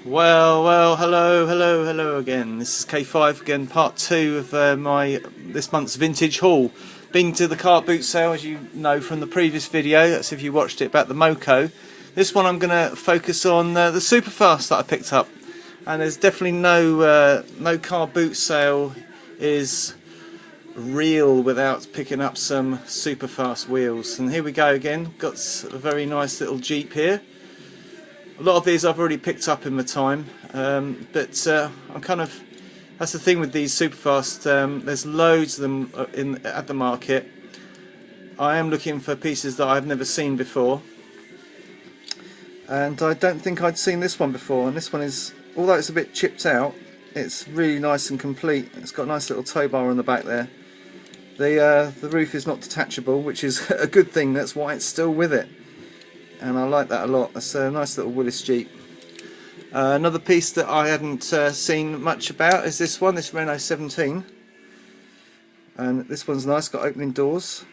Well, hello again. This is K5 again, part 2 of this month's vintage haul. Been to the car boot sale, as you know from the previous video. That's if you watched it about the Moco. This one I'm going to focus on the Superfast that I picked up. And there's definitely no car boot sale is real without picking up some Superfast wheels. And here we go again. Got a very nice little Jeep here. A lot of these I've already picked up in my time, but I'm that's the thing with these Superfast. There's loads of them at the market. I am looking for pieces that I've never seen before, and I don't think I'd seen this one before. And this one is, although it's a bit chipped out, it's really nice and complete. It's got a nice little tow bar on the back there. The roof is not detachable, which is a good thing. That's why it's still with it. And I like that a lot. That's a nice little Willis Jeep. Another piece that I hadn't seen much about is this one, this Renault 17. And this one's nice, got opening doors.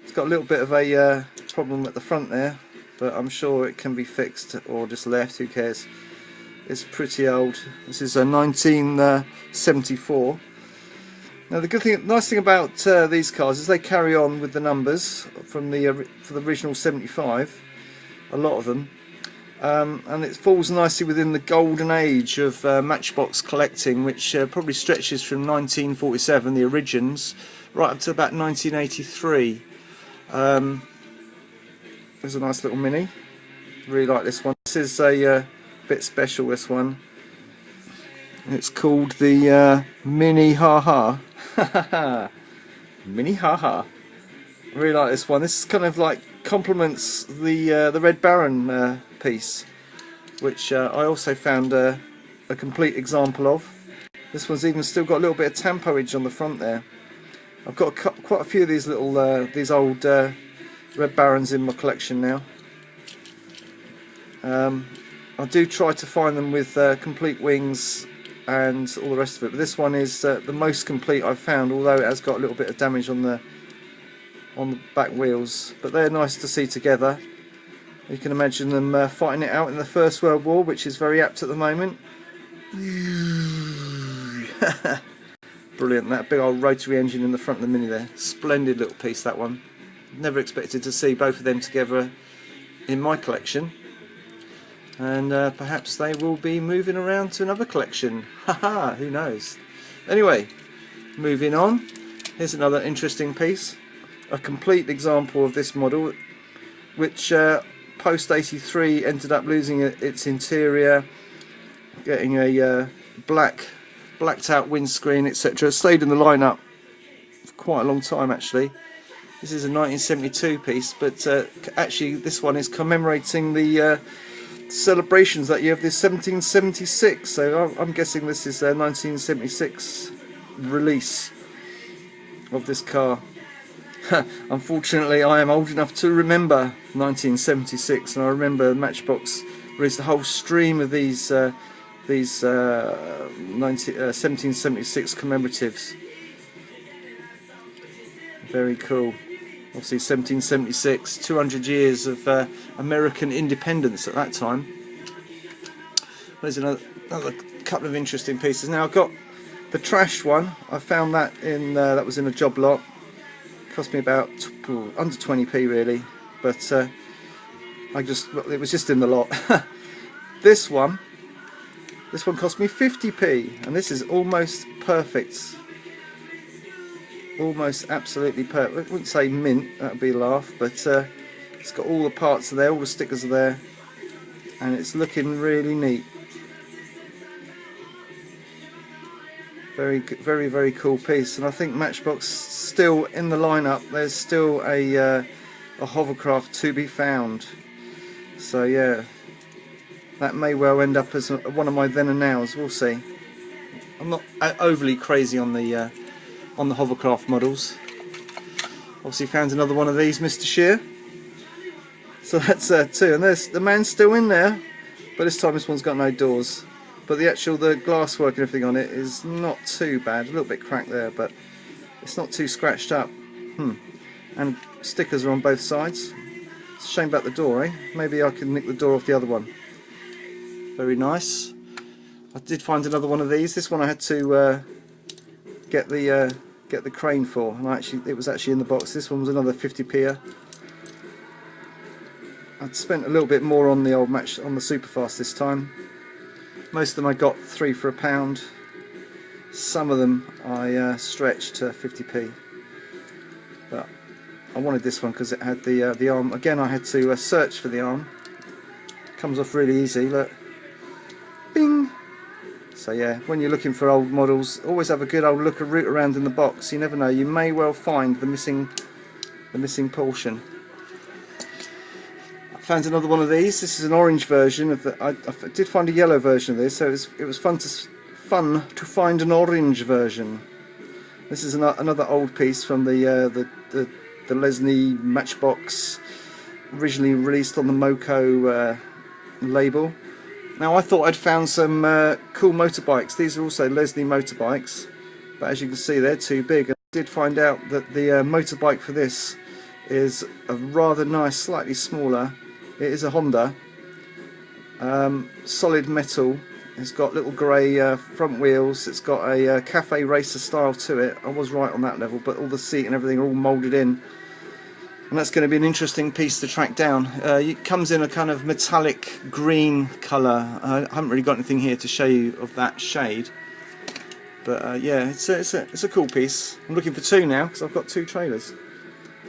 It's got a little bit of a problem at the front there, but I'm sure it can be fixed or just left, who cares. It's pretty old. This is a 1974. Now the nice thing about these cars is they carry on with the numbers from the original 75. A lot of them, and it falls nicely within the golden age of matchbox collecting, which probably stretches from 1947, the origins, right up to about 1983. There's a nice little Mini. Really like this one. This is a bit special, this one. It's called the Mini Ha Ha. Mini Ha Ha. Really like this one. This is kind of like complements the Red Baron piece, which I also found a complete example of. This one's even still got a little bit of tampoage on the front there. I've got quite a few of these little these old Red Barons in my collection now. I do try to find them with complete wings and all the rest of it, but this one is the most complete I've found, although it has got a little bit of damage on the back wheels, but they're nice to see together. You can imagine them fighting it out in the First World War, which is very apt at the moment. Brilliant, that big old rotary engine in the front of the Mini there. Splendid little piece, that one. Never expected to see both of them together in my collection, and perhaps they will be moving around to another collection. Haha, who knows. Anyway, moving on. Here's another interesting piece. A complete example of this model, which post 83 ended up losing its interior, getting a blacked out windscreen, etc. Stayed in the lineup for quite a long time actually. This is a 1972 piece, but actually this one is commemorating the celebrations that year of this 1776. So I'm guessing this is a 1976 release of this car. Unfortunately, I am old enough to remember 1976, and I remember Matchbox released a whole stream of these 1776 commemoratives. Very cool. Obviously 1776, 200 years of American independence at that time. There's another couple of interesting pieces. Now I've got the trash one. I found that that was in a job lot. Cost me about under 20p really, but it was just in the lot. This one cost me 50p, and this is almost perfect, almost absolutely perfect. I wouldn't say mint, that would be a laugh, but it's got all the parts are there, all the stickers are there, and it's looking really neat. Very cool piece, and I think Matchbox still in the lineup. There's still a hovercraft to be found. So yeah, that may well end up as one of my then and nows. We'll see. I'm not overly crazy on the hovercraft models. Obviously found another one of these, Mr. Shear. So that's two, and there's the man's still in there, but this time this one's got no doors. But the glasswork and everything on it is not too bad. A little bit cracked there, but it's not too scratched up. And stickers are on both sides. It's a shame about the door, eh? Maybe I can nick the door off the other one. very nice. I did find another one of these. This one I had to get the crane for, and it was actually in the box. This one was another 50p. I'd spent a little bit more on the old match on the Superfast this time. Most of them I got 3 for £1. Some of them I stretched to 50p. But I wanted this one because it had the arm. Again, I had to search for the arm. Comes off really easy. Look, bing. So yeah, when you're looking for old models, always have a good old root around in the box. You never know, you may well find the missing portion. I found another one of these. This is an orange version of the. I did find a yellow version of this, so it was fun to find an orange version. This is another old piece from the Lesney Matchbox, originally released on the Moco label. Now I thought I'd found some cool motorbikes. These are also Lesney motorbikes, but as you can see they're too big. I did find out that the motorbike for this is a rather nice, slightly smaller. It is a Honda, solid metal. It's got little grey front wheels. It's got a cafe racer style to it. I was right on that level, but all the seat and everything are all moulded in. And that's going to be an interesting piece to track down. It comes in a kind of metallic green colour. I haven't really got anything here to show you of that shade. But yeah, it's a cool piece. I'm looking for 2 now because I've got 2 trailers.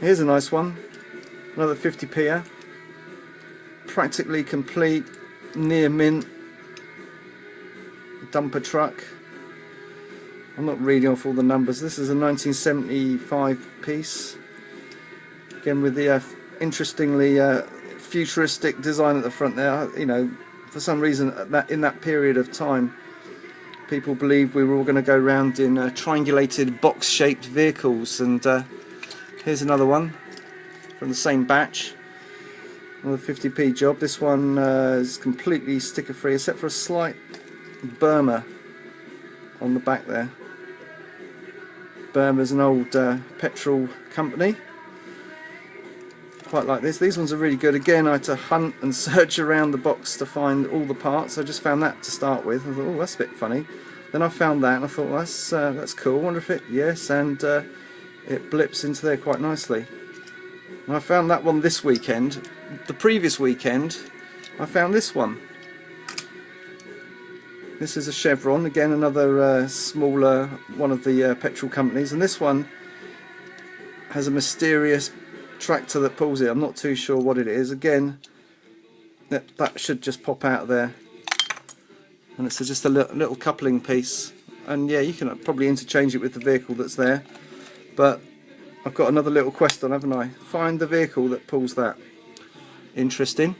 Here's a nice one. Another 50p. Practically complete, near mint. Dumper truck. I'm not reading off all the numbers. This is a 1975 piece. Again with the interestingly futuristic design at the front there. You know, for some reason in that period of time, people believed we were all going to go around in triangulated box-shaped vehicles. And here's another one from the same batch. Another 50p job. This one is completely sticker-free, except for a slight Burma on the back there. Burma's an old petrol company. Quite like this. These ones are really good. Again, I had to hunt and search around the box to find all the parts. I just found that to start with. I thought, oh, that's a bit funny. Then I found that and I thought, well, that's cool. I wonder if it, yes, and it blips into there quite nicely. And I found that one this weekend. The previous weekend, I found this one. This is a Chevron, again another smaller one of the petrol companies, and this one has a mysterious tractor that pulls it. I'm not too sure what it is. Again, that should just pop out of there, and it's just a little coupling piece. And yeah, you can probably interchange it with the vehicle that's there. But I've got another little quest on, haven't I? Find the vehicle that pulls that. Interesting.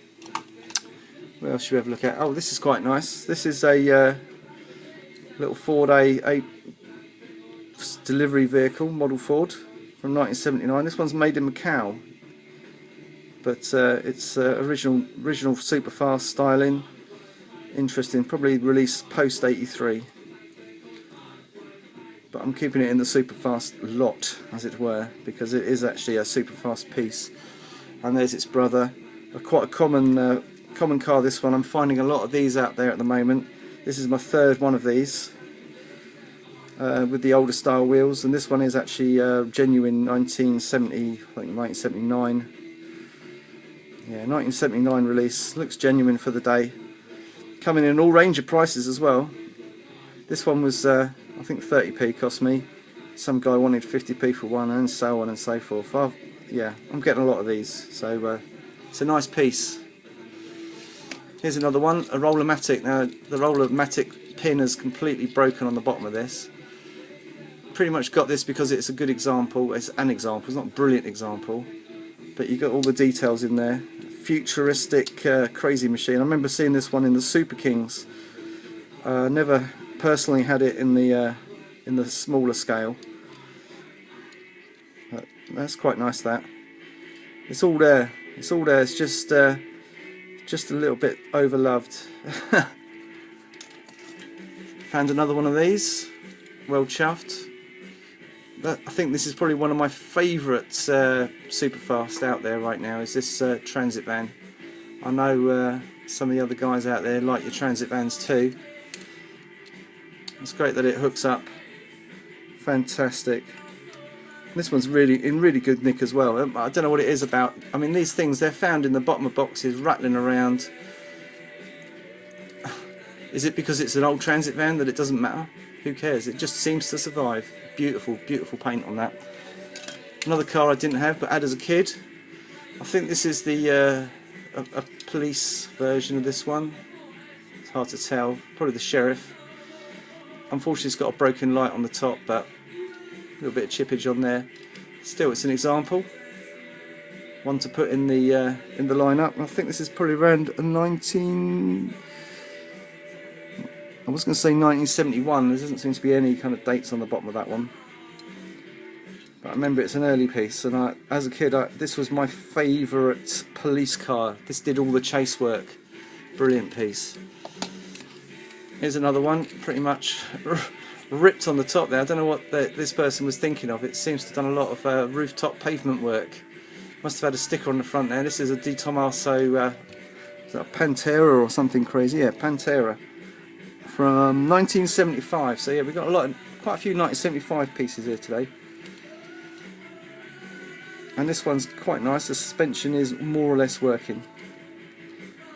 What else should we have a look at? Oh, this is quite nice. This is a little Ford A delivery vehicle, model Ford from 1979. This one's made in Macau, but it's original Superfast styling. Interesting. Probably released post 83. But I'm keeping it in the Superfast lot, as it were, because it is actually a Superfast piece. And there's its brother. Quite a common car, this one. I'm finding a lot of these out there at the moment. This is my 3rd one of these with the older style wheels, and this one is actually genuine 1970, I think 1979. Yeah, 1979 release. Looks genuine for the day. Coming in all range of prices as well. This one was I think 30p cost me. Some guy wanted 50p for one, and so on and so forth. Yeah, I'm getting a lot of these, so it's a nice piece. Here's another one, a Roller-Matic. Now, the Roller-Matic pin is completely broken on the bottom of this. Pretty much got this because it's a good example. It's an example, it's not a brilliant example, but you got all the details in there. Futuristic crazy machine. I remember seeing this one in the Super Kings. Never personally had it in the smaller scale. But that's quite nice. That it's all there. It's all there. It's just a little bit overloved. Found another one of these. Well chuffed. I think this is probably one of my favourite Superfast out there right now. Is this transit van? I know some of the other guys out there like your transit vans too. It's great that it hooks up. Fantastic. This one's really in really good nick as well. I don't know what it is about. I mean, these things, they're found in the bottom of boxes, rattling around. Is it because it's an old transit van that it doesn't matter? Who cares? It just seems to survive. Beautiful, beautiful paint on that. Another car I didn't have but had as a kid. I think this is the a police version of this one. It's hard to tell. Probably the sheriff. Unfortunately, it's got a broken light on the top, but a little bit of chippage on there. Still, it's an example. One to put in the lineup. I think this is probably around a 19. I was going to say 1971. There doesn't seem to be any kind of dates on the bottom of that one. But I remember it's an early piece, and as a kid, this was my favourite police car. This did all the chase work. Brilliant piece. Here's another one, pretty much ripped on the top there. I don't know what this person was thinking of. It seems to have done a lot of rooftop pavement work. Must have had a sticker on the front there. This is a Di Tommaso is that a Pantera or something crazy? Yeah, Pantera from 1975. So yeah, we've got quite a few 1975 pieces here today. And this one's quite nice. The suspension is more or less working.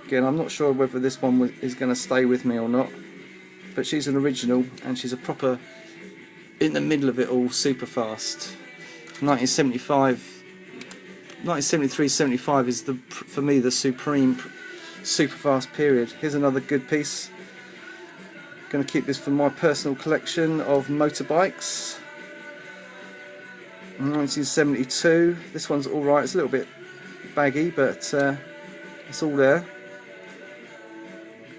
Again, I'm not sure whether this one is going to stay with me or not. But she's an original, and she's a proper, in the middle of it all, Superfast. 1973-75 is for me the supreme Superfast period. Here's another good piece. Going to keep this for my personal collection of motorbikes. 1972. This one's all right. It's a little bit baggy, but it's all there.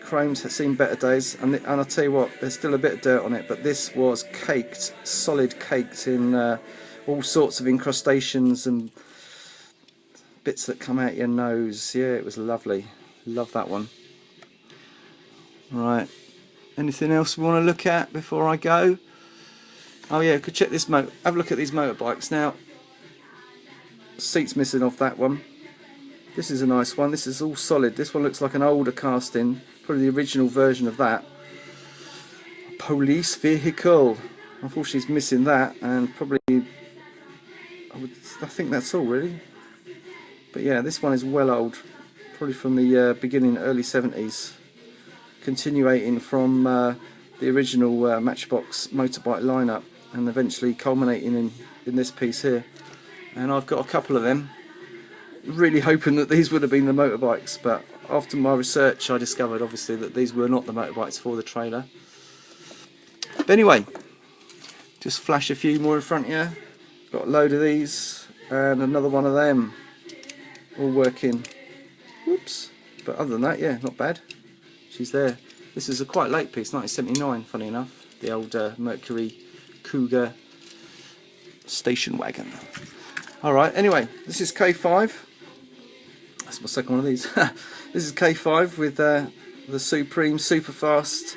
Chrome's seen better days, and I'll tell you what, there's still a bit of dirt on it, but this was caked, solid caked in all sorts of incrustations and bits that come out your nose. Yeah, it was lovely. Love that one. Right, anything else we want to look at before I go? Oh yeah, could check this have a look at these motorbikes. Now, seat's missing off that one. This is a nice one. This is all solid. This one looks like an older casting. Probably the original version of that. Police vehicle. Unfortunately, it's missing that, and probably I think that's all really. But yeah, this one is well old. Probably from the beginning, early 70s. Continuating from the original Matchbox motorbike lineup, and eventually culminating in this piece here. And I've got a couple of them. Really hoping that these would have been the motorbikes, but after my research I discovered obviously that these were not the motorbikes for the trailer. But anyway, just flash a few more in front here. Got a load of these and another one of them, all working. Whoops. But other than that, yeah, not bad. She's there. This is a quite late piece, 1979, funny enough. The old Mercury Cougar station wagon. Alright, anyway, this is K5. That's my second one of these. This is K5 with the Supreme Superfast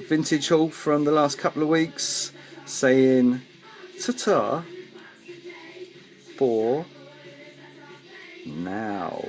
vintage haul from the last couple of weeks, saying ta-ta for now.